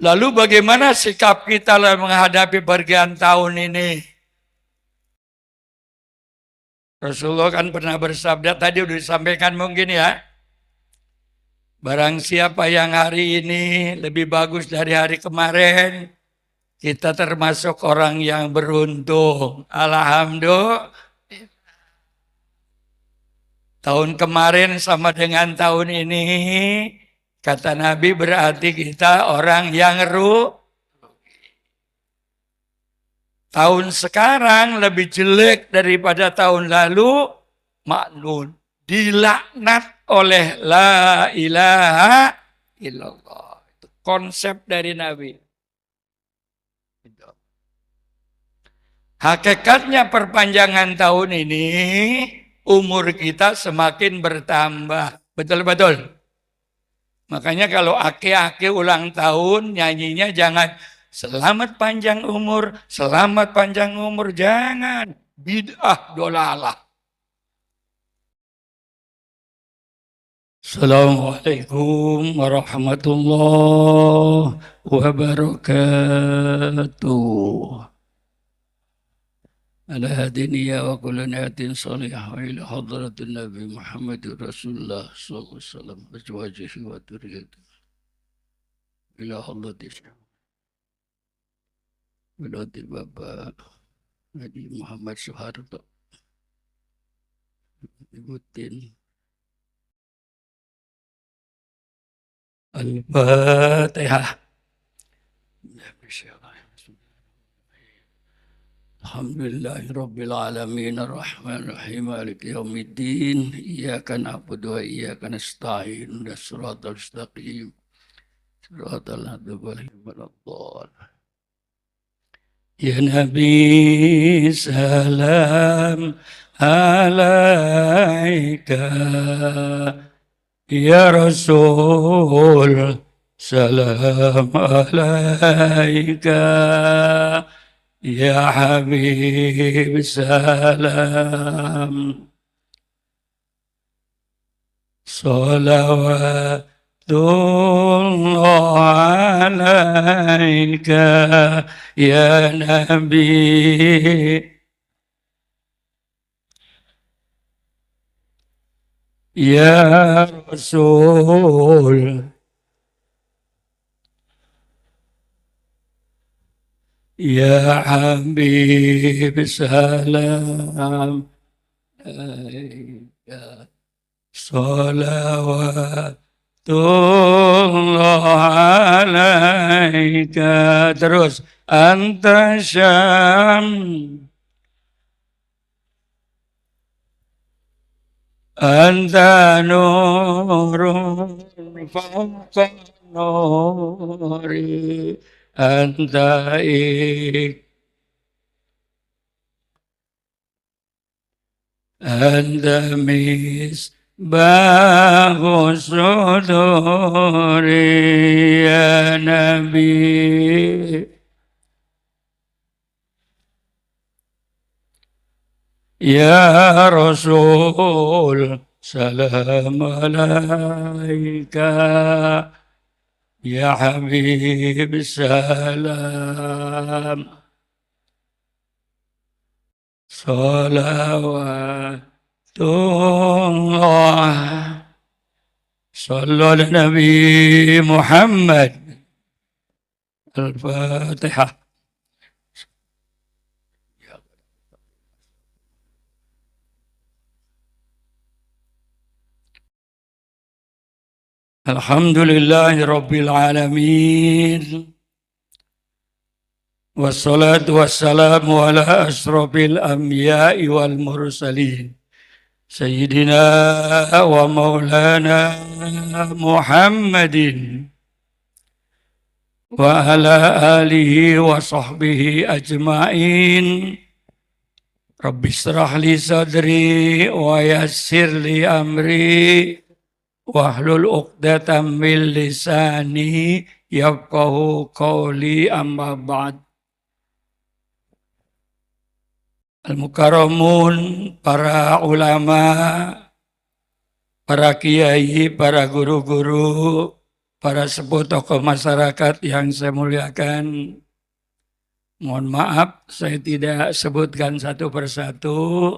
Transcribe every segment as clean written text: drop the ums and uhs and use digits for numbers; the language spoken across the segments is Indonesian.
Lalu bagaimana sikap kita dalam menghadapi pergantian tahun ini? Rasulullah kan pernah bersabda, tadi udah disampaikan mungkin ya. Barang siapa yang hari ini lebih bagus dari hari kemarin, kita termasuk orang yang beruntung. Alhamdulillah. Tahun kemarin sama dengan tahun ini, kata Nabi berarti kita orang yang tahun sekarang lebih jelek daripada tahun lalu, maknun. Dilaknat oleh la ilaha illallah. Itu konsep dari Nabi. Hakikatnya perpanjangan tahun ini, umur kita semakin bertambah. Betul-betul. Makanya kalau ake-ake ulang tahun, nyanyinya jangan selamat panjang umur, selamat panjang umur. Jangan. Bid'ah dolalah. Assalamualaikum warahmatullahi wabarakatuh. على هذه النية وكل نية صالحة إلى حضرة النبي محمد رسول الله صلى الله عليه وسلم أزواجه وذريته إلى حضرة ولاد Bapak Haji Muhammad Soeharto Ibu Tin Al-Fatihah. Alhamdulillahi Rabbil Alamin Ar-Rahman Ar-Rahim Maliki Yawmiddin Iyyaka na'budu wa iyyaka nasta'in Shiratal mustaqim Shiratal ladzina an'amta Ya Nabi salam alaika Ya Rasul salam alaika Ya Habib salam Salawatullah alaika Ya Nabi Ya Rasul Ya Habib salam alaika Salawatullah alaika. Terus anta syam anta nurun fawqa nuri anta anta misbah suduri ya Nabi Ya Rasul salam alaika Ya Habib salam Salawatullah Sallu ala Nabi Muhammad Al-Fatihah. Alhamdulillahi Rabbil Alamin Wassalatu wassalamu ala asrafil anbiya'i wal mursalin Sayyidina wa maulana Muhammadin wa ala alihi wa sahbihi ajma'in Rabbi israh li sadri wa yassir li amri wahlul uqdatam min lisani yafqahu qawli amma ba'd. Al-Mukarramun, para ulama, para kiai, para guru-guru, para sepuh tokoh masyarakat yang saya muliakan, mohon maaf saya tidak sebutkan satu persatu.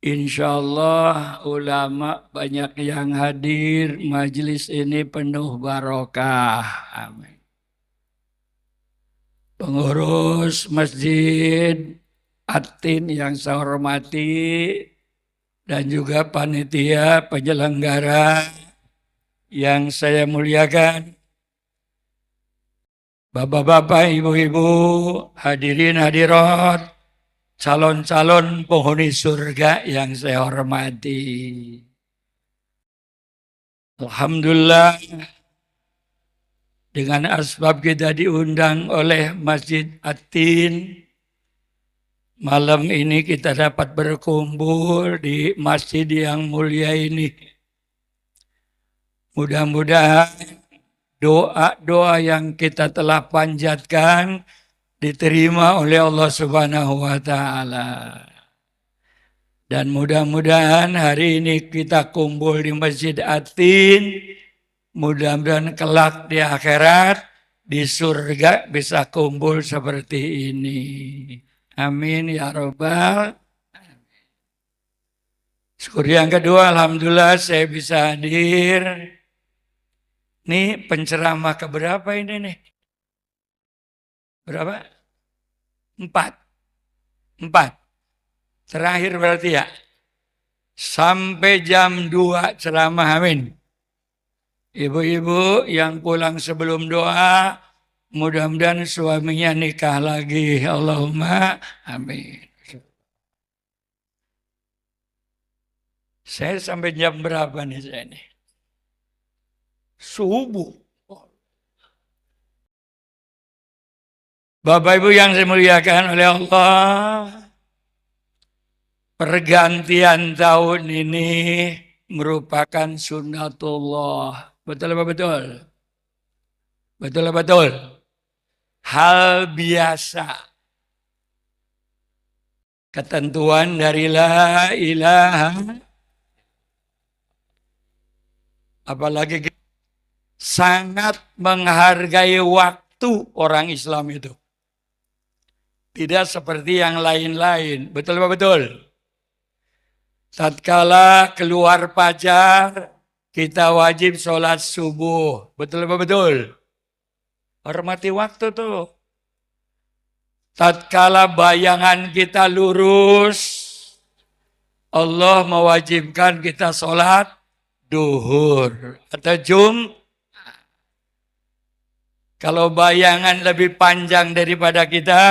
Insya Allah ulama banyak yang hadir, majelis ini penuh barokah. Amin. Pengurus Masjid Atin yang saya hormati dan juga panitia penyelenggara yang saya muliakan, bapak-bapak, ibu-ibu, hadirin hadirat, calon-calon penghuni surga yang saya hormati. Alhamdulillah, dengan asbab kita diundang oleh Masjid Atin, malam ini kita dapat berkumpul di masjid yang mulia ini. Mudah-mudahan doa-doa yang kita telah panjatkan diterima oleh Allah Subhanahu wa Ta'ala. Dan mudah-mudahan hari ini kita kumpul di Masjid Atin, mudah-mudahan kelak di akhirat, di surga bisa kumpul seperti ini. Amin ya Rabbal. Syukur yang kedua, alhamdulillah saya bisa hadir. Ini penceramah keberapa ini nih? Berapa? 4. Terakhir berarti ya. Sampai jam 2 ceramah, amin. Ibu-ibu yang pulang sebelum doa, mudah-mudahan suaminya nikah lagi. Allahumma amin. Saya sampai jam berapa nih saya ini? Subuh. Bapak Ibu yang saya muliakan oleh Allah, pergantian tahun ini merupakan sunnatullah. Betul apa betul? Betul apa betul? Hal biasa. Ketentuan dari la ilaha, apalagi sangat menghargai waktu orang Islam itu. Tidak seperti yang lain-lain. Betul apa betul? Tatkala keluar fajar, kita wajib sholat subuh. Betul apa betul? Hormati waktu tuh. Tatkala bayangan kita lurus, Allah mewajibkan kita sholat duhur atau Kalau bayangan lebih panjang daripada kita,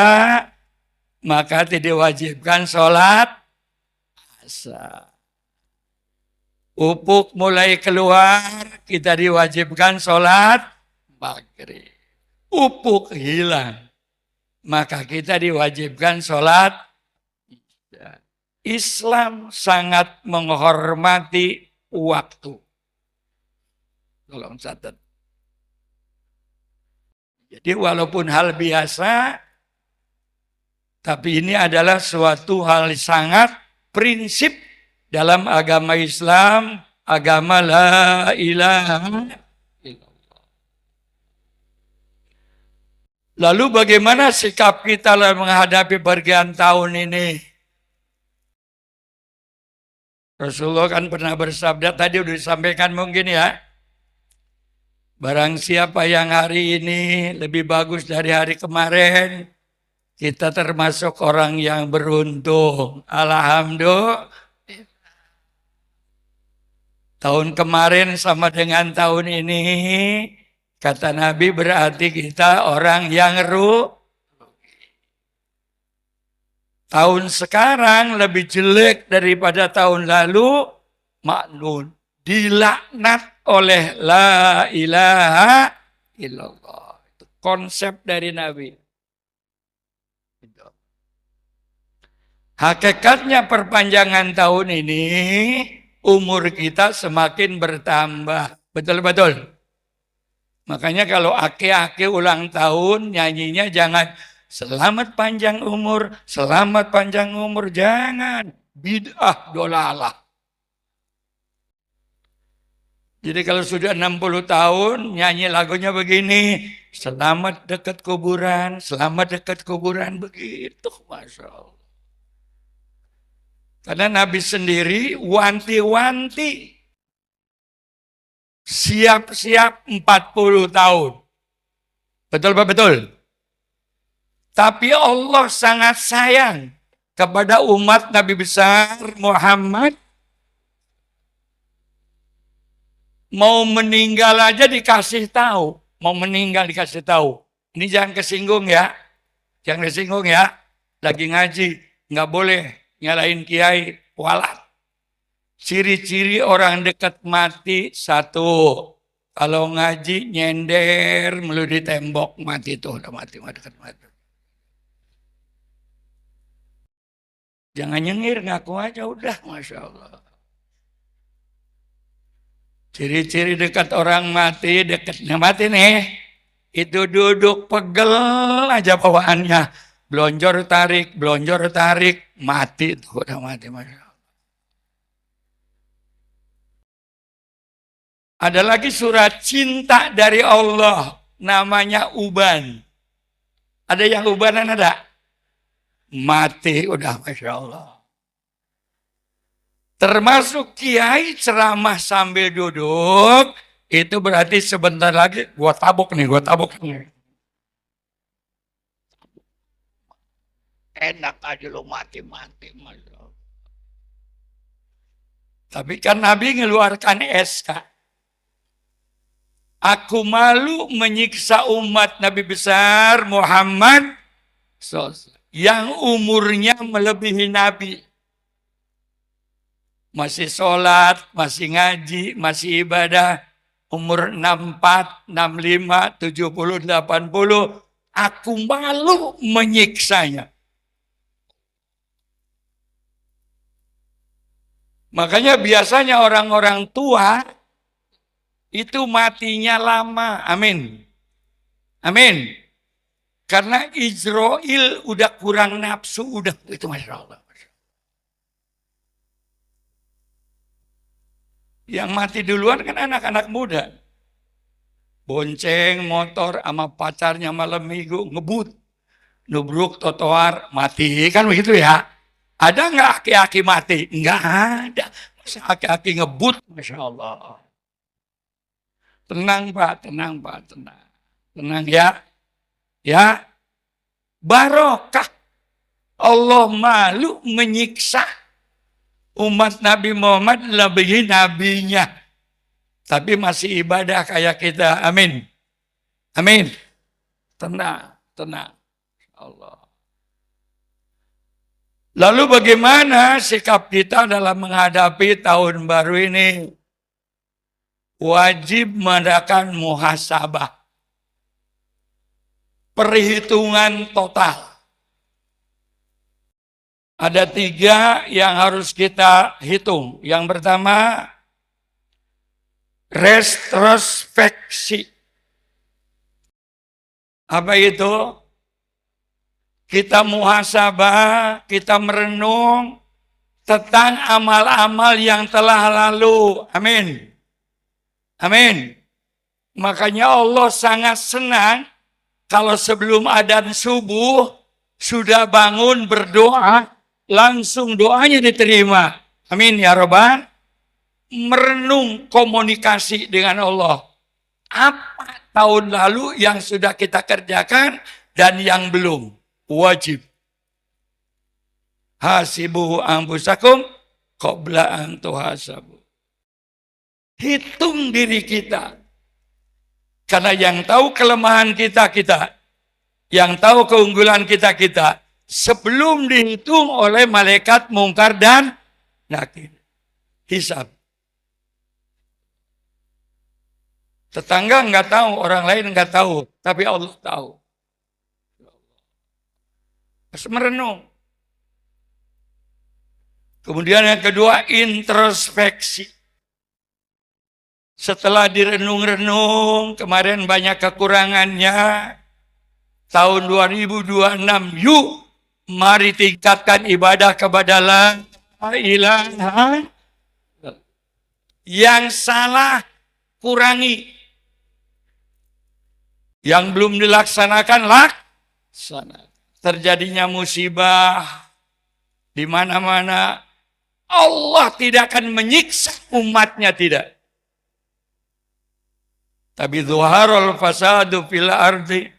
maka tidak diwajibkan sholat asar. Ufuk mulai keluar, kita diwajibkan sholat maghrib. Ufuk hilang, maka kita diwajibkan sholat isya. Islam sangat menghormati waktu. Tolong catat. Jadi walaupun hal biasa, tapi ini adalah suatu hal sangat prinsip dalam agama Islam, agama la ilaha illallah. Lalu bagaimana sikap kita dalam menghadapi pergantian tahun ini? Rasulullah kan pernah bersabda, tadi sudah disampaikan mungkin ya, barang siapa yang hari ini lebih bagus dari hari kemarin, kita termasuk orang yang beruntung. Alhamdulillah. Tahun kemarin sama dengan tahun ini, kata Nabi berarti kita orang yang rugi. Tahun sekarang lebih jelek daripada tahun lalu, maknun. Dilaknat oleh la ilaha illallah. Itu konsep dari Nabi. Hakikatnya perpanjangan tahun ini, umur kita semakin bertambah. Betul-betul. Makanya kalau aki-aki ulang tahun, nyanyinya jangan selamat panjang umur, selamat panjang umur. Jangan. Bid'ah dolalah. Jadi kalau sudah 60 tahun, nyanyi lagunya begini. Selamat dekat kuburan, selamat dekat kuburan. Begitu, Masya Allah. Karena Nabi sendiri wanti-wanti. Siap-siap 40 tahun. Betul Pak? Betul. Tapi Allah sangat sayang kepada umat Nabi besar Muhammad. Mau meninggal aja dikasih tahu. Mau meninggal dikasih tahu. Ini jangan kesinggung ya. Jangan kesinggung ya. Lagi ngaji. Nggak boleh nyalain kiai. Walat. Ciri-ciri orang dekat mati satu. Kalau ngaji nyender melu di tembok mati tuh. Udah mati dekat mati. Jangan nyengir, ngaku aja udah. Masya Allah. Ciri-ciri dekat orang mati, dekatnya mati nih, itu duduk pegel aja bawaannya. Blonjor tarik, mati tuh, udah mati. Masya Allah. Ada lagi surat cinta dari Allah, namanya uban. Ada yang ubanan ada? Mati, udah Masya Allah. Termasuk kiai ceramah sambil duduk, itu berarti sebentar lagi gua tabok nih. Enak aja lo mati. Tapi kan Nabi ngeluarkan SK. Aku malu menyiksa umat Nabi besar Muhammad yang umurnya melebihi Nabi. Masih sholat, masih ngaji, masih ibadah. Umur 64, 65, 70, 80. Aku malu menyiksanya. Makanya biasanya orang-orang tua itu matinya lama. Amin. Amin. Karena Israel udah kurang nafsu. Udah itu Masya Allah. Yang mati duluan kan anak-anak muda. Bonceng motor sama pacarnya malam minggu, ngebut. Nubruk trotoar, mati. Kan begitu ya. Ada nggak aki-aki mati? Nggak ada. Masa aki-aki ngebut, Masya Allah. Tenang Pak, tenang. Tenang ya. Ya. Barokah. Allah malu menyiksa umat Nabi Muhammad lebih nabinya. Tapi masih ibadah kayak kita. Amin. Amin. Tenang. Allah. Lalu bagaimana sikap kita dalam menghadapi tahun baru ini? Wajib mengadakan muhasabah. Perhitungan total. Ada 3 yang harus kita hitung. Yang pertama, retrospeksi. Apa itu? Kita muhasabah, kita merenung tentang amal-amal yang telah lalu. Amin. Amin. Makanya Allah sangat senang kalau sebelum adzan subuh sudah bangun berdoa, langsung doanya diterima. Amin ya Rabbal. Merenung komunikasi dengan Allah. Apa tahun lalu yang sudah kita kerjakan dan yang belum. Wajib. Hasibu anfusakum qabla an tuhasabu. Hitung diri kita. Karena yang tahu kelemahan kita. Yang tahu keunggulan kita. Sebelum dihitung oleh malaikat mungkar dan nakir. Hisab. Tetangga nggak tahu, orang lain nggak tahu. Tapi Allah tahu. Harus merenung. Kemudian yang kedua, introspeksi. Setelah direnung-renung, kemarin banyak kekurangannya. Tahun 2026, yuk mari tingkatkan ibadah kepada la ilaha. Yang salah kurangi. Yang belum dilaksanakan, laksanakan. Terjadinya musibah di mana-mana, Allah tidak akan menyiksa umatnya, tidak. Tapi zuharul fasadu fil ardi,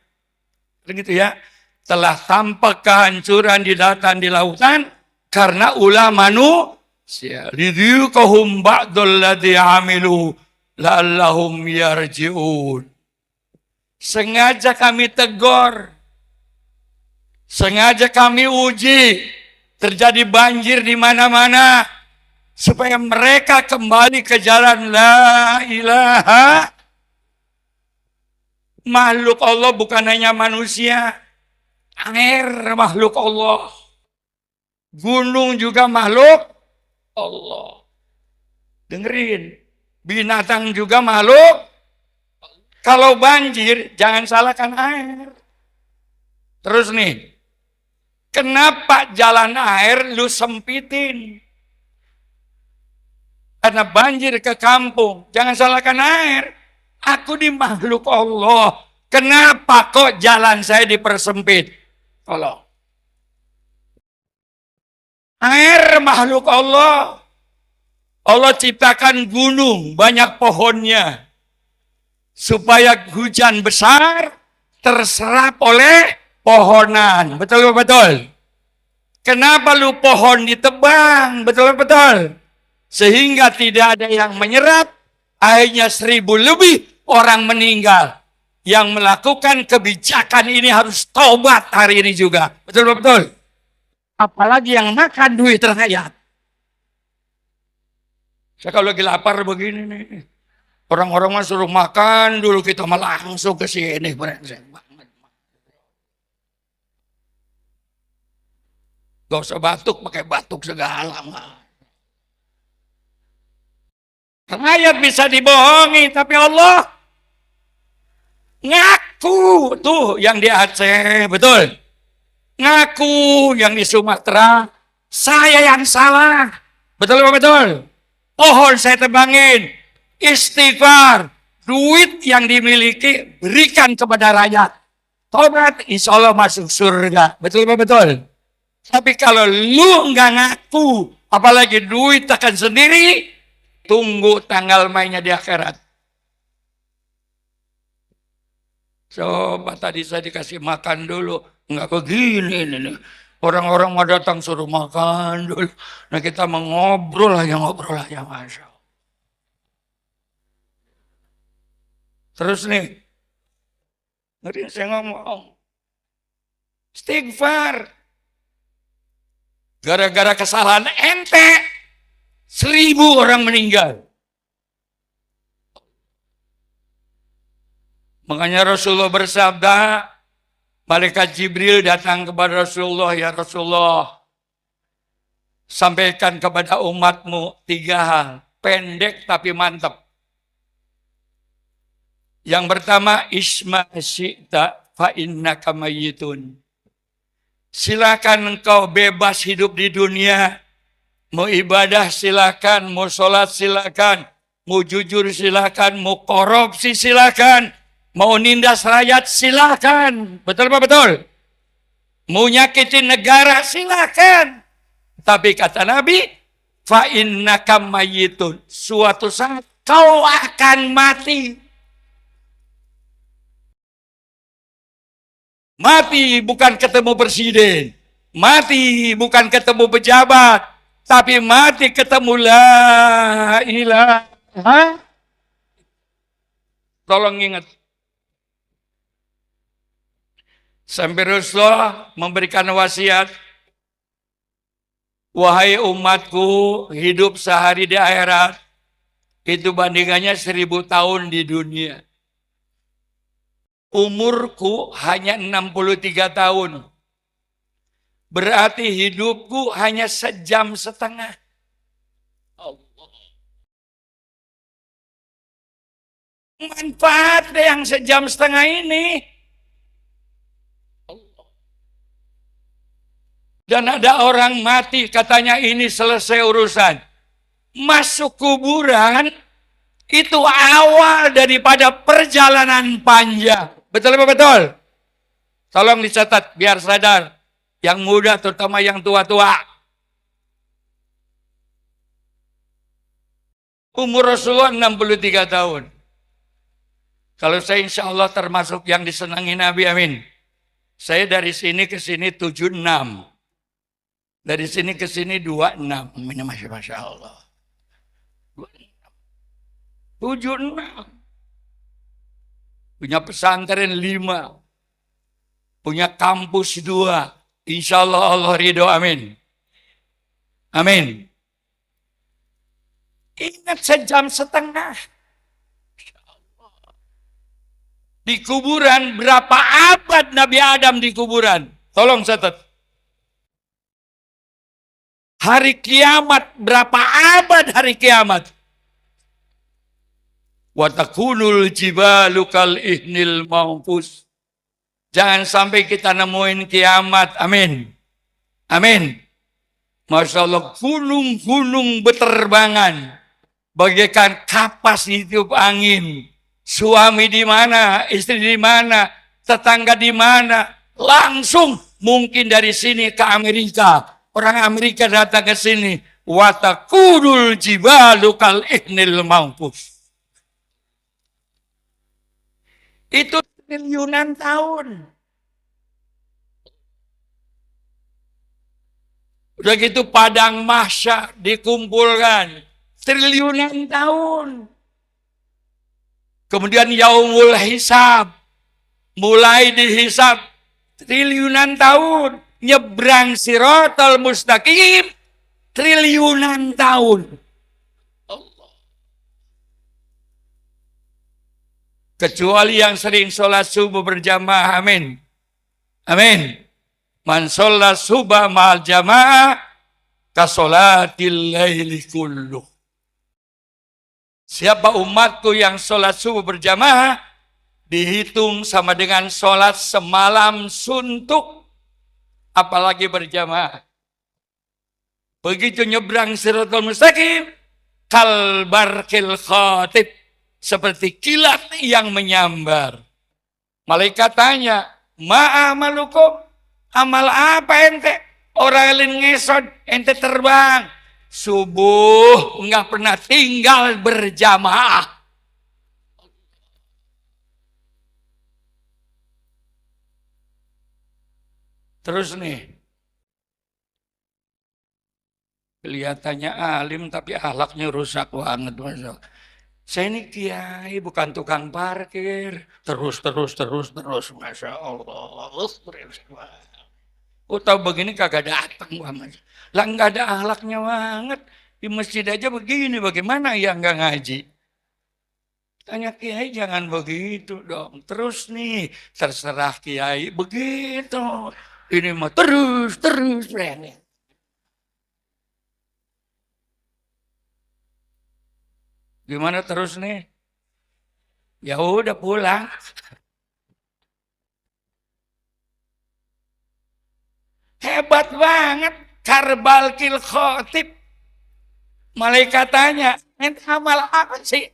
begitu ya, telah tampak kehancuran di daratan, di lautan karena ulah manusia. Lidyuqahum ba'dul ladzi amilu la'allahum yarji'un. Sengaja kami tegur, sengaja kami uji, terjadi banjir di mana-mana supaya mereka kembali ke jalan la ilaha. Makhluk Allah bukan hanya manusia, air makhluk Allah, gunung juga makhluk Allah. Dengerin, binatang juga makhluk. Kalau banjir, jangan salahkan air. Terus nih, kenapa jalan air lu sempitin? Karena banjir ke kampung, jangan salahkan air. Aku di makhluk Allah, kenapa kok jalan saya dipersempit? Tolong. Air makhluk Allah. Allah ciptakan gunung, banyak pohonnya. Supaya hujan besar terserap oleh pohonan. Betul-betul. Kenapa lu pohon ditebang? Betul-betul. Sehingga tidak ada yang menyerap. Akhirnya 1000 lebih orang meninggal. Yang melakukan kebijakan ini harus taubat hari ini juga. Betul-betul. Apalagi yang makan duit rakyat. Saya kalau lagi lapar begini nih. Orang-orang mah suruh makan dulu, kita malah langsung ke sini. Brengsek banget. Gak usah batuk, pakai batuk segala. Rakyat bisa dibohongi, tapi Allah ngaku. Tuh yang di Aceh, betul. Ngaku yang di Sumatera, saya yang salah. Betul. Pohon saya tebangin. Istighfar, duit yang dimiliki berikan kepada rakyat. Tobat, insya Allah masuk surga. Betul. Tapi kalau lu nggak ngaku, apalagi duit akan sendiri, tunggu tanggal mainnya di akhirat. Coba tadi saya dikasih makan dulu, nggak begini nih. Orang-orang mau datang suruh makan dulu. Nah kita ngobrol aja Masya Allah. Terus nih, ngerti saya ngomong, istighfar. Gara-gara kesalahan ente, 1000 orang meninggal. Makanya Rasulullah bersabda, malaikat Jibril datang kepada Rasulullah, ya Rasulullah, sampaikan kepada umatmu 3 hal, pendek tapi mantap. Yang pertama, isma syi'ta fa innaka mayyitun. Silakan engkau bebas hidup di dunia. Mau ibadah silakan, mau sholat silakan, mau jujur silakan, mau korupsi silakan, mau nindas rakyat silakan. Betul apa betul? Mau nyakitin negara silakan. Tapi kata Nabi, fa innaka mayyitun. Suatu saat kau akan mati. Mati bukan ketemu presiden, mati bukan ketemu pejabat, tapi mati ketemu la ilaha. Tolong ingat. Sampai Rasulullah memberikan wasiat, wahai umatku, hidup sehari di akhirat itu bandingannya 1000 tahun di dunia. Umurku hanya 63 tahun. Berarti hidupku hanya 1,5 jam. Allah. Manfaat yang 1,5 jam ini. Allah. Dan ada orang mati katanya ini selesai urusan. Masuk kuburan, Itu awal daripada perjalanan panjang. Betul apa betul? Tolong dicatat biar sadar. Yang muda terutama yang tua-tua. Umur Rasulullah 63 tahun. Kalau saya insya Allah termasuk yang disenangi Nabi, amin. Saya dari sini ke sini 76. Dari sini ke sini 26. Ini Masya Allah. 76. Punya pesantren 5. Punya kampus 2. Insya Allah Allah ridho, amin. Amin. Ingat 1,5 jam. Di kuburan, berapa abad Nabi Adam di kuburan? Tolong catat. Hari kiamat, berapa abad hari kiamat? Wa takunul jibalu kal ihnil manfus. Jangan sampai kita nemuin kiamat. Amin. Amin. Masya Allah, gunung-gunung berterbangan. Bagaikan kapas ditiup angin. Suami di mana, istri di mana, tetangga di mana. Langsung mungkin dari sini ke Amerika. Orang Amerika datang ke sini. Wa takunul jibalu kal ihnil manfus. Itu triliunan tahun. Udah gitu padang mahsyar dikumpulkan. Triliunan tahun. Kemudian yaumul hisab. Mulai dihisab. Triliunan tahun. Nyebrang siratal mustaqim. Triliunan tahun. Kecuali yang sering sholat subuh berjamaah, amin. Amin. Man sholat subuh ma'al jamaah, kasolatil laili kulluh. Siapa umatku yang sholat subuh berjamaah, dihitung sama dengan sholat semalam suntuk, apalagi berjamaah. Begitu nyebrang siratal mustaqim, kalbarkil khatib. Seperti kilat yang menyambar. Malaikat tanya, ma'amalukum? Amal apa ente? Orang lain ngesot, ente terbang. Subuh nggak pernah tinggal berjamaah. Terus nih, kelihatannya alim tapi akhlaknya rusak banget. Saya ini kiai bukan tukang parkir. Terus. Masya Allah. Tahu begini kagak datang. Lah nggak ada akhlaknya banget. Di masjid aja begini. Bagaimana ya nggak ngaji? Tanya kiai jangan begitu dong. Terus nih. Terserah kiai begitu. Ini mah terus. Gimana terus nih? Ya udah pulang. Hebat banget Karbalkil Khotib. Malaikat tanya, ente amal apa sih?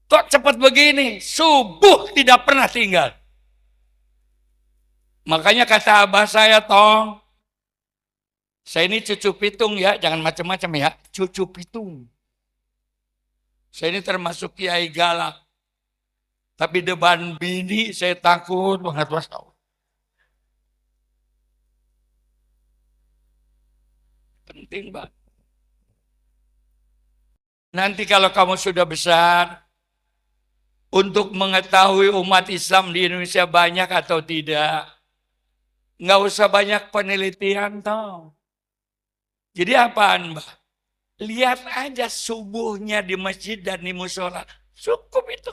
Kok cepat begini? Subuh tidak pernah tinggal. Makanya kata abah saya, Tong, saya ini cucu pitung ya, jangan macam-macam ya, cucu pitung. Saya ini termasuk kiai galak. Tapi depan bini saya takut banget. Penting banget. Nanti kalau kamu sudah besar, untuk mengetahui umat Islam di Indonesia banyak atau tidak, nggak usah banyak penelitian toh. Jadi apaan, Mbak? Lihat aja subuhnya di masjid dan di musola. Cukup itu.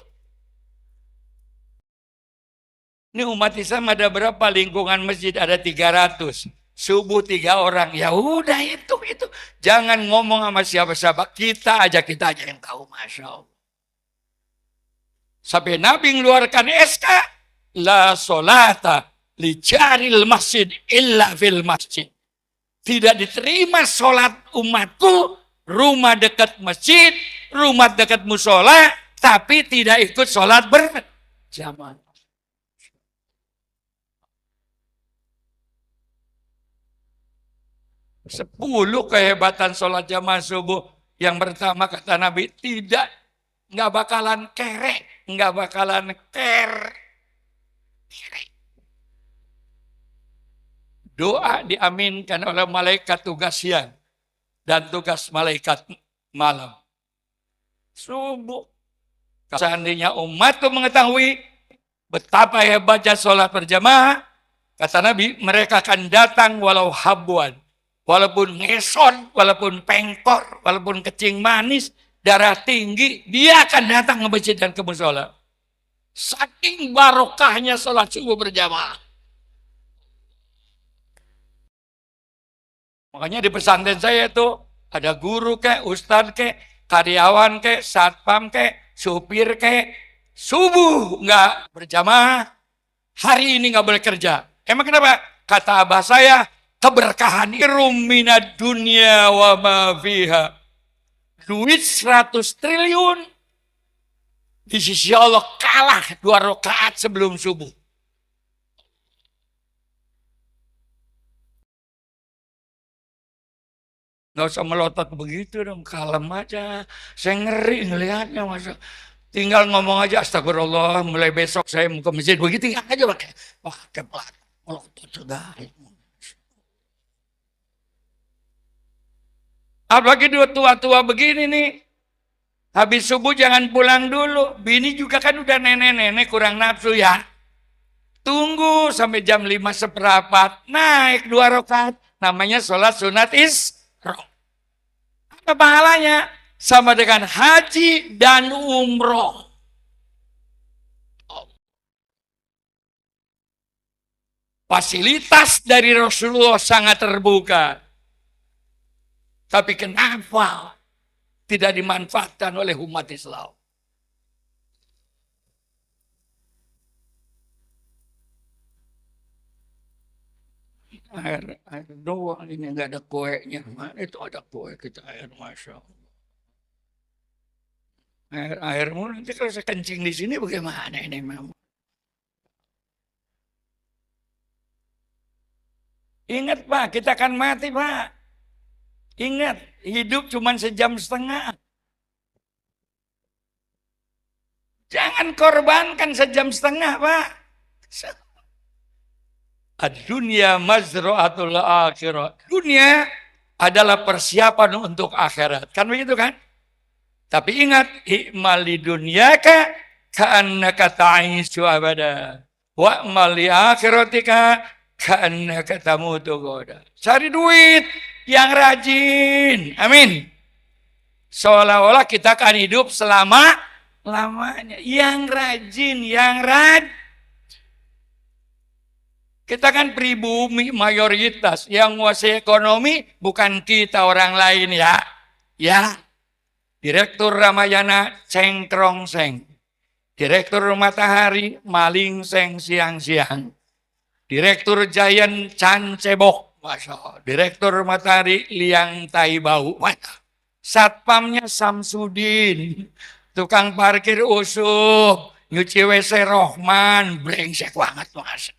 Ini umat Islam ada berapa lingkungan masjid? Ada 300. Subuh 3 orang. Ya udah itu. Jangan ngomong sama siapa-siapa. Kita aja yang tahu. Masya Allah. Sampai Nabi ngeluarkan SK. La sholata li jaril masjid illa fil masjid. Tidak diterima sholat umatku Rumah dekat masjid, rumah dekat musola, tapi tidak ikut sholat berjamaah. Sepuluh kehebatan sholat jamaah subuh. Yang pertama kata Nabi, nggak bakalan kerek, nggak bakalan kerek. Doa diaminkan oleh malaikat tugas siang dan tugas malaikat malam. Subuh. Seandainya umat itu mengetahui betapa hebatnya sholat berjamaah, kata Nabi, mereka akan datang walau habuan, walaupun ngeson, walaupun pengkor, walaupun kecing manis, darah tinggi, dia akan datang ke masjid dan ke musola. Saking barokahnya sholat subuh berjamaah. Makanya di pesantren saya itu ada guru ustadz karyawan satpam supir subuh nggak berjamaah, hari ini nggak boleh kerja. Emang kenapa? Kata abah saya, keberkahan irum minad dunya wa ma fiha. Duit 100 triliun di sisi Allah kalah 2 rakaat sebelum subuh. Nggak usah melotot begitu dong, kalem aja. Saya ngeri ngelihatnya, masa. Tinggal ngomong aja, astagfirullah, mulai besok saya mau ke masjid. Begitu aja pakai pelat, melotot sudah. Apalagi dua tua-tua begini nih. Habis subuh jangan pulang dulu. Bini juga kan udah nenek-nenek kurang nafsu ya. Tunggu sampai jam 5 seperempat. Naik 2 rakaat. Namanya sholat sunat isra. Apa pahalanya? Sama dengan haji dan umroh. Fasilitas dari Rasulullah sangat terbuka. Tapi kenapa tidak dimanfaatkan oleh umat Islam? Air doang ini nggak ada kuenya. Mana itu ada kue kita air, masya Allah. Airmu nanti kalau saya kencing di sini bagaimana ini memang? Ingat Pak, kita akan mati Pak. Ingat, hidup cuma 1,5 jam. Jangan korbankan 1,5 jam Pak. Dunia mazra'atul akhirat. Dunia adalah persiapan untuk akhirat. Kan begitu kan? Tapi ingat, i'mali dunyaka ka'annaka ta'ishu abada. Wa'mali akhiratika ka'annaka tamutu goda. Cari duit yang rajin. Amin. Seolah-olah kita akan hidup selama-lamanya. Yang rajin, yang rajin. Kita kan pribumi mayoritas. Yang menguasai ekonomi bukan kita, orang lain ya. Ya. Direktur Ramayana cengkrong-seng. Direktur Matahari maling seng siang-siang. Direktur Giant cancebok. Masya Allah. Direktur Matahari liang tai bau. Satpamnya Samsudin. Tukang parkir Usuf. Nyuci WC Rohman. Brengsek banget mas.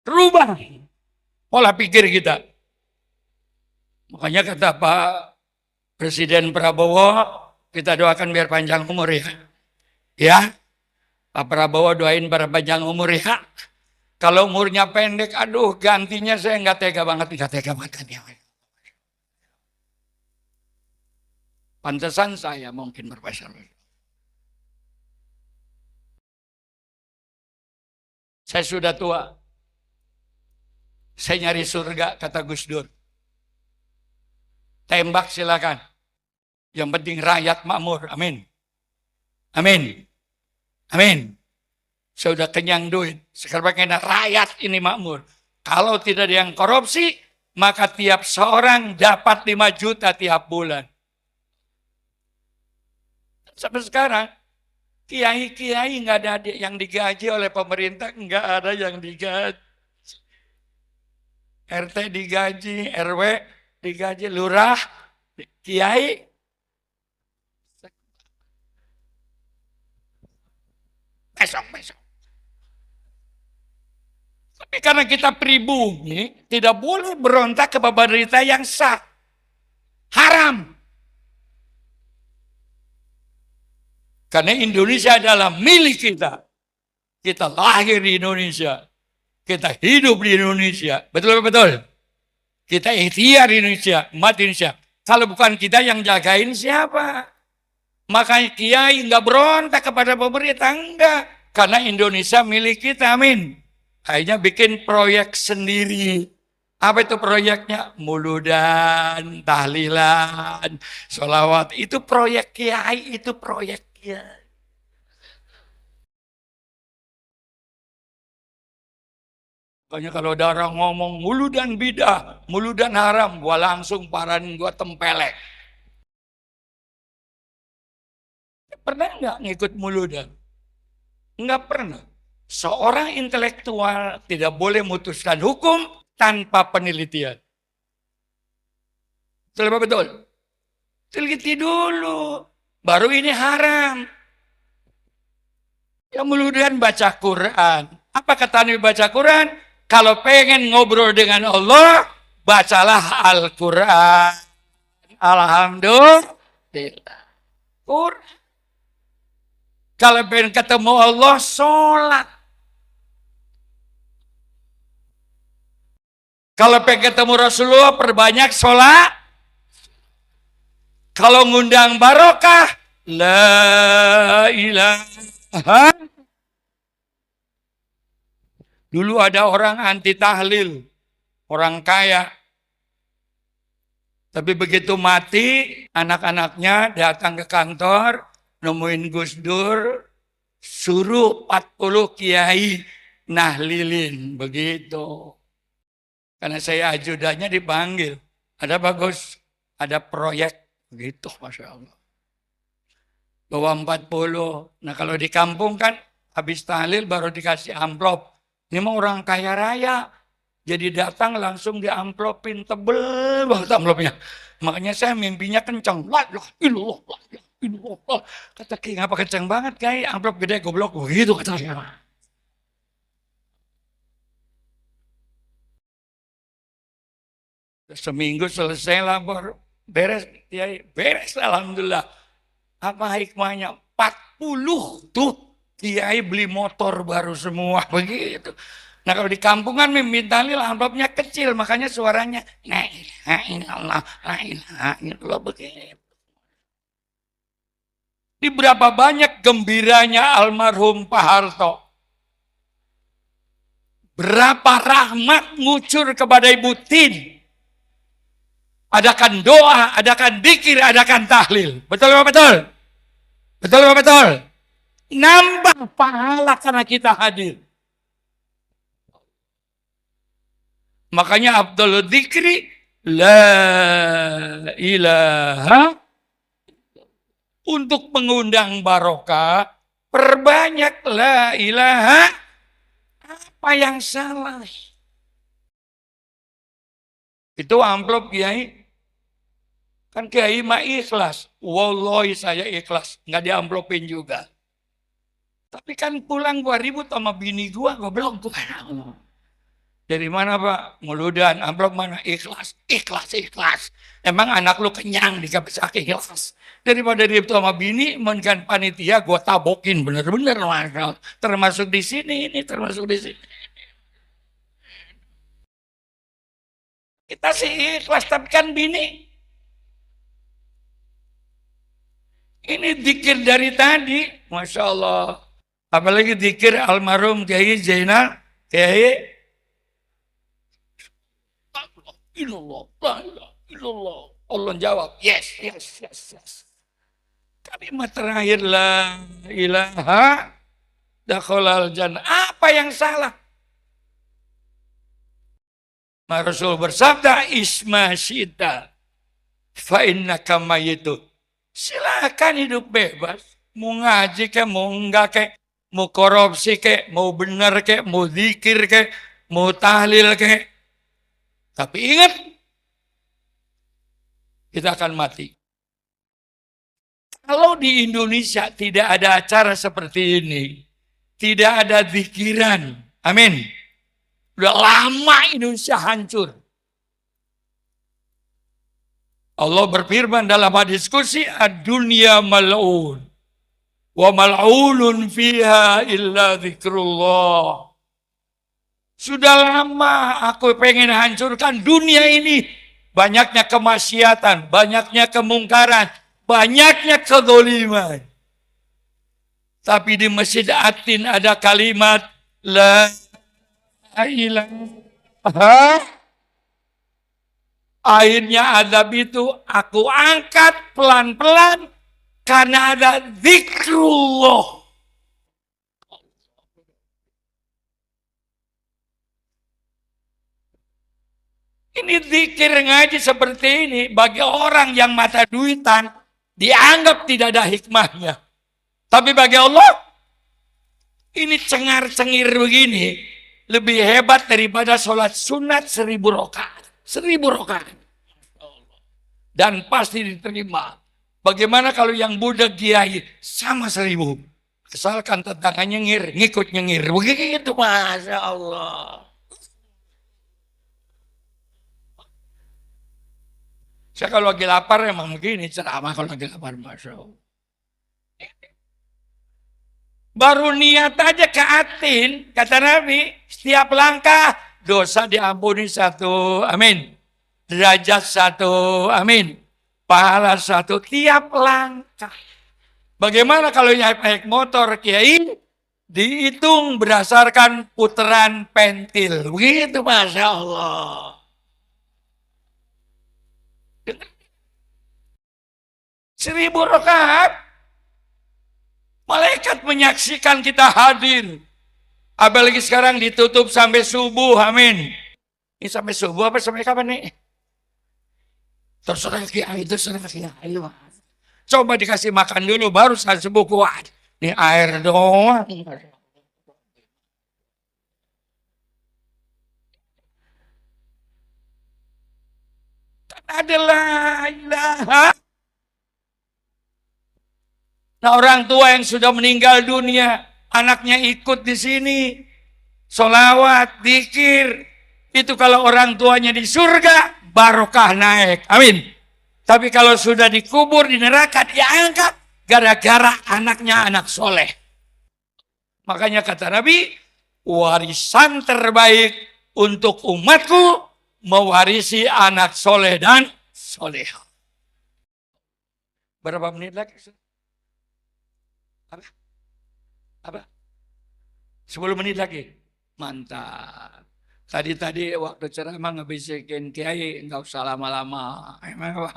Rubah pola pikir kita. Makanya kata Pak Presiden Prabowo, kita doakan biar panjang umur ya. Ya, Pak Prabowo doain biar panjang umur ya. Kalau umurnya pendek, aduh gantinya saya nggak tega banget. Ya. Pantesan saya mungkin berpasar. Saya sudah tua. Saya nyari surga, kata Gus Dur. Tembak silakan. Yang penting rakyat makmur. Amin. Amin. Amin. Saya udah kenyang duit. Sekarang bagaimana rakyat ini makmur. Kalau tidak ada yang korupsi, maka tiap seorang dapat 5 juta tiap bulan. Sampai sekarang, kiai-kiai nggak ada yang digaji oleh pemerintah, nggak ada yang digaji. RT digaji, RW digaji, lurah, kiai. Besok. Tapi karena kita pribumi, tidak boleh berontak kepada pemerintah yang sah. Haram. Karena Indonesia adalah milik kita. Kita lahir di Indonesia. Kita hidup di Indonesia. Betul? Kita ikhtiar di Indonesia, umat Indonesia. Kalau bukan kita yang jagain siapa? Makanya kiai nggak berontak kepada pemerintah, enggak. Karena Indonesia milik kita, amin. Akhirnya bikin proyek sendiri. Apa itu proyeknya? Muludan, tahlilan, sholawat. Itu proyek kiai, itu proyek kiai. Makanya kalau ada orang ngomong muludan bidah, muludan haram, gua langsung paranin, gua tempelek. Pernah nggak ngikut muludan? Enggak pernah. Seorang intelektual tidak boleh memutuskan hukum tanpa penelitian. Betul? Teliti dulu. Baru ini haram. Yang muludan baca Quran. Apa kata Nabi baca Quran? Kalau pengen ngobrol dengan Allah, bacalah Al-Quran. Alhamdulillah. Quran. Kalau pengen ketemu Allah, sholat. Kalau pengen ketemu Rasulullah, perbanyak sholat. Kalau ngundang barokah, la ilaha. Dulu ada orang anti tahlil, orang kaya. Tapi begitu mati, anak-anaknya datang ke kantor, nemuin Gus Dur, suruh 40 kiai nahlilin, begitu. Karena saya ajudannya dipanggil, ada bagus, ada proyek, begitu, Masya Allah. Bawa 40, nah kalau di kampung kan, habis tahlil baru dikasih amplop. Ini mah orang kaya raya, jadi datang langsung diamplopin, tebel banget amplopnya. Makanya saya mimpinya kencang, la ilallah. Kata Ki, ngapa kencang banget kayak amplop gede goblok begitu kata saya. Seminggu selesai lapor, beres, ya, beres alhamdulillah. Apa hikmahnya? 40 tuh kiai beli motor baru semua begitu. Nah kalau di kampungan minta tahlil amplopnya kecil, makanya suaranya la ilaha illallah begitu. Di berapa banyak gembiranya almarhum Pak Harto. Berapa rahmat ngucur kepada Ibu Tin. Adakan doa, adakan dzikir, adakan tahlil. Betul apa betul? Betul apa betul? Nambah pahala karena kita hadir. Makanya Abdul Dzikri la ilaha. Untuk mengundang barokah, perbanyak la ilaha. Apa yang salah? Itu amplop kiai. Kan kiai mah ikhlas. Wallahi saya ikhlas. Nggak diamplopin juga. Tapi kan pulang gua ribut sama bini gua belum tuh. Dari mana Pak? Muludan, amplop mana? Ikhlas. Emang anak lu kenyang dikasih ikhlas. Daripada ribut sama bini, mendingan panitia gua tabokin bener-bener Mas. Termasuk di sini, ini termasuk di sini. Kita sih ikhlas, tapi kan bini. Ini dzikir dari tadi, Masya Allah. Apalagi dzikir almarhum Kiai Zainal, Kiai ilallah. Allah jawab, yes. Kalimat terakhir la ilaha dakhalal jannah. Apa yang salah? Rasul bersabda, isma syita fa innaka mayyitun. Silakan hidup bebas. Mau ngaji ke, mau enggak ke, mau korupsi ke, mau benar ke, mau zikir ke, mau tahlil ke. Tapi ingat, kita akan mati. Kalau di Indonesia tidak ada acara seperti ini, tidak ada zikiran, amin. Udah lama Indonesia hancur. Allah berfirman dalam hadis qudsi, ad-dunya mal'un wa mal'unun fiha illa zikrullah. Sudah lama aku pengen hancurkan dunia ini. Banyaknya kemaksiatan, banyaknya kemungkaran, banyaknya kezaliman. Tapi di Masjid Atin ada kalimat la ilaha. Akhirnya azab itu aku angkat pelan-pelan karena ada zikrullah. Ini zikir ngaji seperti ini bagi orang yang mata duitan dianggap tidak ada hikmahnya. Tapi bagi Allah ini cengar-cengir begini lebih hebat daripada sholat sunat 1000 rakaat. 1000 rakaat. Dan pasti diterima. Bagaimana kalau yang budak kiai sama 1000. Asalkan tetangganya nyengir, ngikut nyengir. Begitu, Masya Allah. Saya kalau lagi lapar emang begini ceramah kalau lagi lapar, Masya Allah. Baru niat aja ke Atin, kata Nabi, setiap langkah dosa diampuni 1, amin. Derajat 1, amin. Pahala 1 tiap langkah. Bagaimana kalau naik motor kiai dihitung berdasarkan putaran pentil, begitu, Masya Allah. 1000 rakaat. Malaikat menyaksikan kita hadir. Apalagi sekarang ditutup sampai subuh, amin. Ini sampai subuh apa sampai kapan nih? Terserah kiai, terserah kiai. Coba dikasih makan dulu, baru saat subuh kuat. Ini air doang. Kan adalah ilaha. Nah, orang tua yang sudah meninggal dunia, anaknya ikut di sini, sholawat, zikir. Itu kalau orang tuanya di surga, barokah naik. Amin. Tapi kalau sudah dikubur di neraka, diangkat gara-gara anaknya anak soleh. Makanya kata Nabi, warisan terbaik untuk umatku mewarisi anak soleh dan soleha. Berapa menit lagi? Apa? 10 menit lagi. Mantap. Tadi waktu ceramah ngebisikin kiai nggak usah lama-lama. Emang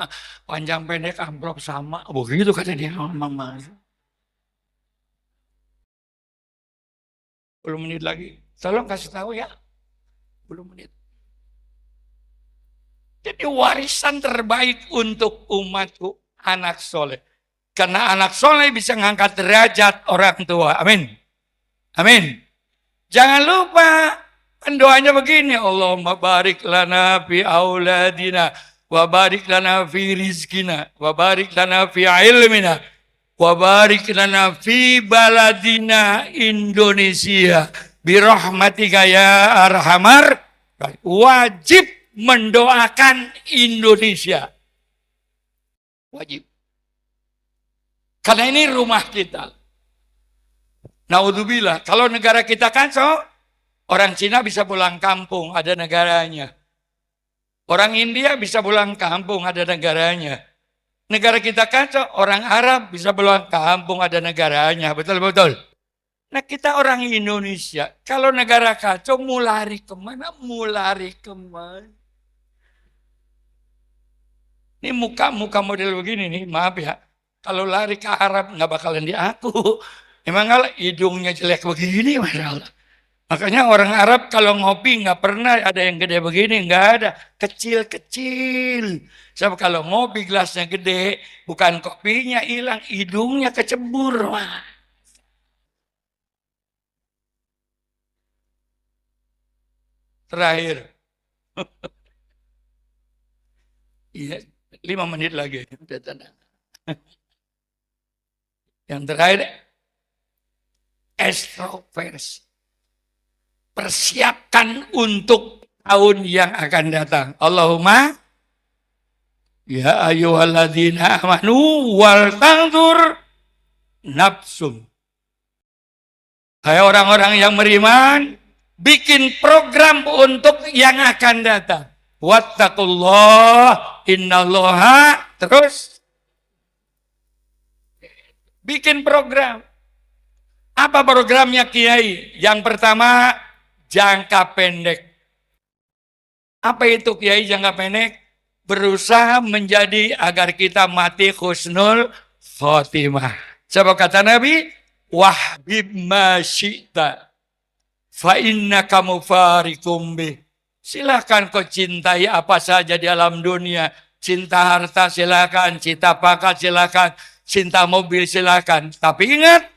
panjang pendek amplop sama. Begitu kata dia mama. 10 menit lagi. Tolong kasih tahu ya. 10 menit. Jadi warisan terbaik untuk umatku anak soleh. Karena anak soleh bisa mengangkat derajat orang tua. Amin. Amin. Jangan lupa doanya begini. Allahumma barik lana fi auladina. Wa barik lana fi rizkina. Wa barik lana fi ilmina. Wa barik lana fi baladina Indonesia. Birahmatika ya arhamar. Wajib mendoakan Indonesia. Wajib. Karena ini rumah kita. Naudzubillah, kalau negara kita kacau, orang Cina bisa pulang kampung, ada negaranya. Orang India bisa pulang kampung, ada negaranya. Negara kita kacau, orang Arab bisa pulang kampung, ada negaranya. Betul-betul. Nah kita orang Indonesia, kalau negara kacau, mau lari kemana? Mau lari kemana? Ini muka model begini nih, maaf ya. Kalau lari ke Arab nggak bakalan diaku. Emang kalau hidungnya jelek begini, Masya Allah. Makanya orang Arab kalau ngopi nggak pernah ada yang gede begini, nggak ada. Kecil-kecil. Sebab kalau ngopi gelasnya gede, bukan kopinya hilang, hidungnya kecebur. Wah. Terakhir, iya, 5 menit lagi. Udah tenang. Yang terakhir, ekstroversi. Persiapkan untuk tahun yang akan datang. Allahumma ya ayyuhalladzina amanu wal tanzur nafsum. Hai orang-orang yang beriman, bikin program untuk yang akan datang. Wattaqullah innallaha, terus bikin program. Apa programnya Kiai? Yang pertama, jangka pendek. Apa itu Kiai jangka pendek? Berusaha menjadi agar kita mati husnul khotimah. Sebab kata Nabi, wahbib ma syi'ta fa innaka mufarikum bih. Silakan kau cintai apa saja di alam dunia. Cinta harta silakan, cinta pangkat silakan, cinta mobil silakan. Tapi ingat,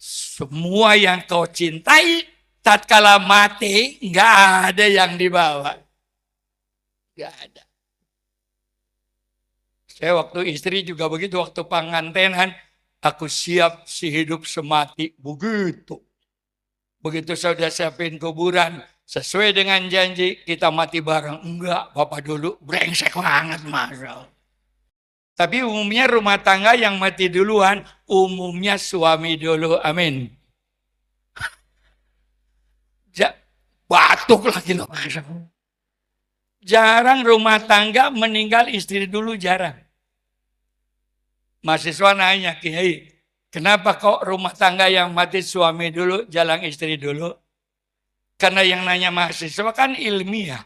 semua yang kau cintai tatkala mati nggak ada yang dibawa. Nggak ada. Saya waktu istri juga begitu, waktu pengantenan, aku siap sehidup semati. Begitu. Begitu saya sudah siapin kuburan, sesuai dengan janji, kita mati bareng. Enggak, Bapak dulu, brengsek banget, Masya Allah. Tapi umumnya rumah tangga yang mati duluan, umumnya suami dulu, amin. Batuk lagi loh, Masya Allah. Jarang rumah tangga meninggal istri dulu, jarang. Mahasiswa nanya, Kiai, kenapa kok rumah tangga yang mati suami dulu, jalan istri dulu? Karena yang nanya mahasiswa kan ilmiah.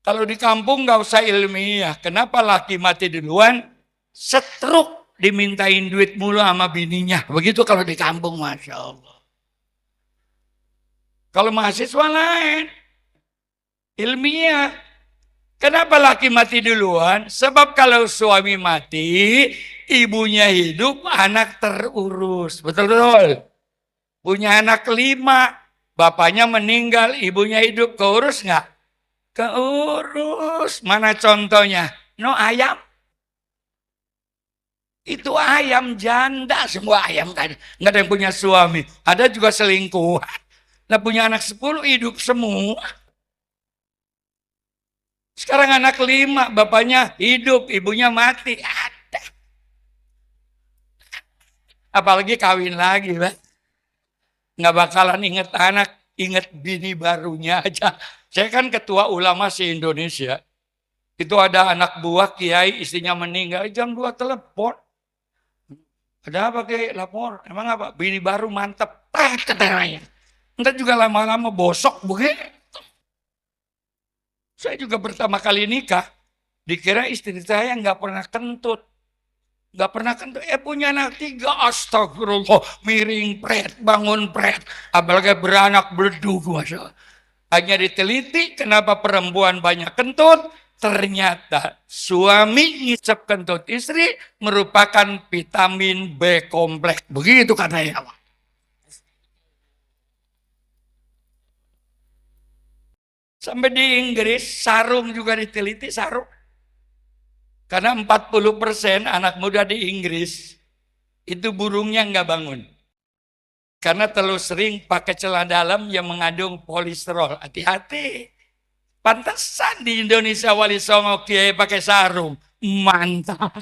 Kalau di kampung nggak usah ilmiah. Kenapa laki mati duluan? Setruk dimintain duit mulu sama bininya. Begitu kalau di kampung, Masya Allah. Kalau mahasiswa lain, ilmiah. Kenapa laki mati duluan? Sebab kalau suami mati, ibunya hidup, anak terurus. Betul-betul. Punya anak 5, bapaknya meninggal, ibunya hidup. Keurus nggak? Keurus. Mana contohnya? No ayam. Itu ayam janda, semua ayam kan. Nggak ada yang punya suami. Ada juga selingkuh. Nah punya anak 10, hidup semua. Sekarang anak 5, bapaknya hidup, ibunya mati. Ada. Apalagi kawin lagi, Pak. Nggak bakalan inget anak, inget bini barunya aja. Saya kan ketua ulama se-Indonesia. Itu ada anak buah Kiai, istrinya meninggal, jam 2 telepon. Ada apa Kiai? Lapor. Emang apa? Bini baru mantep. Katanya. Ntar juga lama-lama bosok begitu. Saya juga pertama kali nikah, dikira istri saya nggak pernah kentut. Nggak pernah kentut. Punya anak 3, astagfirullah. Miring pret, bangun pret. Apalagi beranak berdua. Hanya diteliti kenapa perempuan banyak kentut. Ternyata suami ngisep kentut istri merupakan vitamin B kompleks. Begitu katanya. Sampai di Inggris, sarung juga diteliti, sarung. Karena 40% anak muda di Inggris, itu burungnya nggak bangun. Karena terlalu sering pakai celana dalam yang mengandung polisterol. Hati-hati. Pantesan di Indonesia Wali Songo Kiai pakai sarung. Mantap.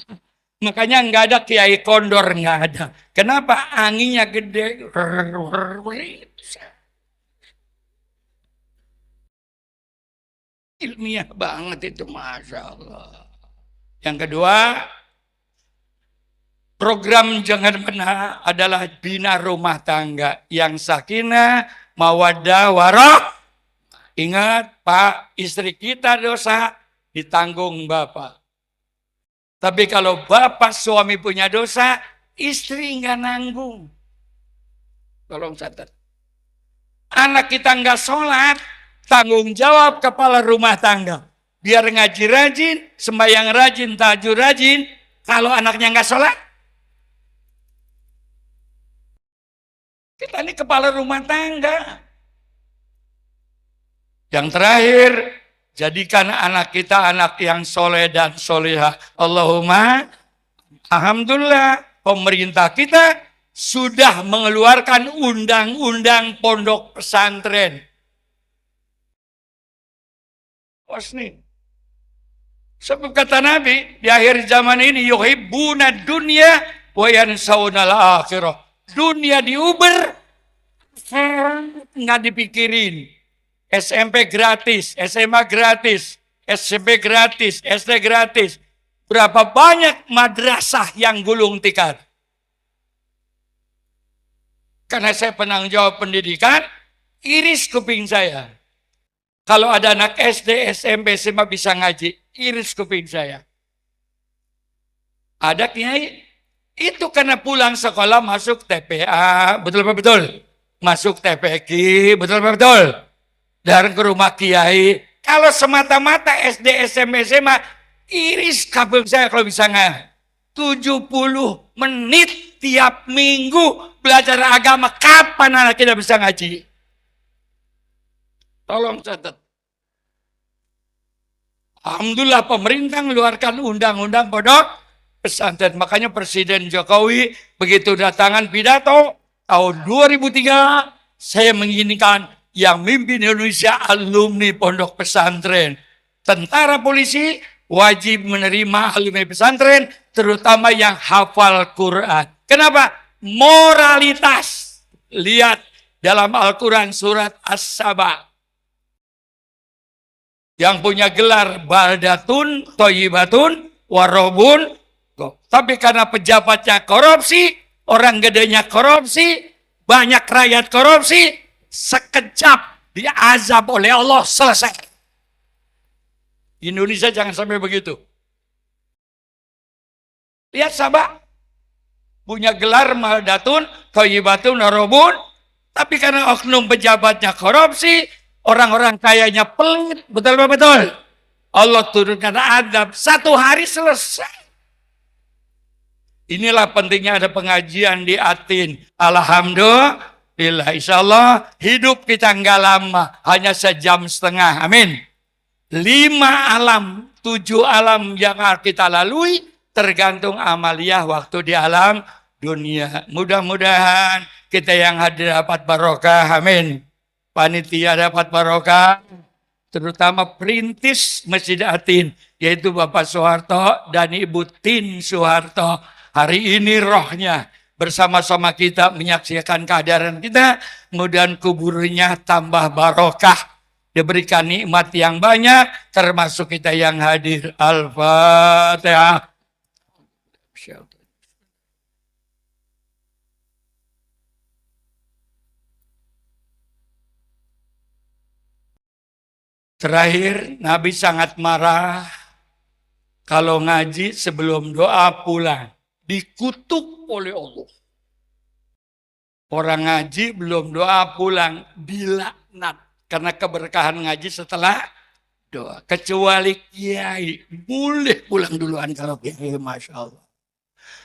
Makanya nggak ada Kiai Kondor, nggak ada. Kenapa? Anginnya gede. Ilmiah banget itu, Masya Allah. Yang kedua, program Jangan Pernah adalah bina rumah tangga yang sakinah, mawaddah, warah. Ingat Pak, istri kita dosa ditanggung Bapak. Tapi kalau Bapak suami punya dosa, istri nggak nanggung. Tolong catat. Anak kita nggak sholat, tanggung jawab kepala rumah tangga. Biar ngaji rajin, sembahyang rajin, tahajud rajin. Kalau anaknya nggak sholat, kita ini kepala rumah tangga. Yang terakhir, jadikan anak kita anak yang soleh dan solehah. Allahumma, alhamdulillah, pemerintah kita sudah mengeluarkan undang-undang pondok pesantren. Wasni. Sebab kata Nabi, di akhir zaman ini, yuhibbuna dunya wa yansawna akhirah. Dunia diuber, nggak dipikirin. SMP gratis, SMA gratis, SMP gratis, SD gratis. Berapa banyak madrasah yang gulung tikar. Karena saya penanggung jawab pendidikan, iris kuping saya. Kalau ada anak SD, SMP, SMA bisa ngaji, iris kuping saya. Ada kiai, itu karena pulang sekolah masuk TPA, betul apa betul? Masuk TPQ, betul apa betul? Dan ke rumah kiai. Kalau semata-mata SD, SMP, SMA, iris kuping saya kalau bisa ngaji. 70 menit tiap minggu belajar agama. Kapan anak kita bisa ngaji? Tolong catat. Alhamdulillah pemerintah mengeluarkan undang-undang pondok pesantren. Makanya Presiden Jokowi begitu datangan pidato tahun 2003, saya menginginkan yang mimpin Indonesia alumni pondok pesantren. Tentara polisi wajib menerima alumni pesantren, terutama yang hafal Quran. Kenapa? Moralitas. Lihat dalam Al-Quran surat As-Saba. Yang punya gelar baldatun, toyibatun, warobun. Tapi karena pejabatnya korupsi, orang gedenya korupsi, banyak rakyat korupsi, sekejap diazab oleh Allah, selesai. Indonesia jangan sampai begitu. Lihat Sabah, punya gelar baldatun, toyibatun, warobun, tapi karena oknum pejabatnya korupsi, orang-orang kayanya pelit, betul betul. Allah turunkan adab, 1 hari selesai. Inilah pentingnya ada pengajian di Atin. Alhamdulillah, insya Allah hidup kita nggak lama, hanya 1,5 jam. Amin. 5 alam, 7 alam yang kita lalui tergantung amaliyah waktu di alam dunia. Mudah-mudahan kita yang hadir dapat barokah. Amin. Panitia dapat barokah, terutama perintis Masjid Atin, yaitu Bapak Soeharto dan Ibu Tin Soeharto. Hari ini rohnya bersama-sama kita menyaksikan kehadiran kita, kemudian kuburnya tambah barokah, diberikan nikmat yang banyak, termasuk kita yang hadir. Al-Fatihah. Terakhir, Nabi sangat marah kalau ngaji sebelum doa pulang. Dikutuk oleh Allah. Orang ngaji belum doa pulang, dilaknat. Karena keberkahan ngaji setelah doa. Kecuali kiai, boleh pulang duluan kalau kiai, Masya Allah.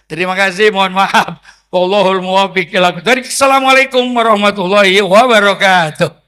Terima kasih, mohon maaf. Wallahul muwaffiq ila aqwamit thoriq. Assalamualaikum warahmatullahi wabarakatuh.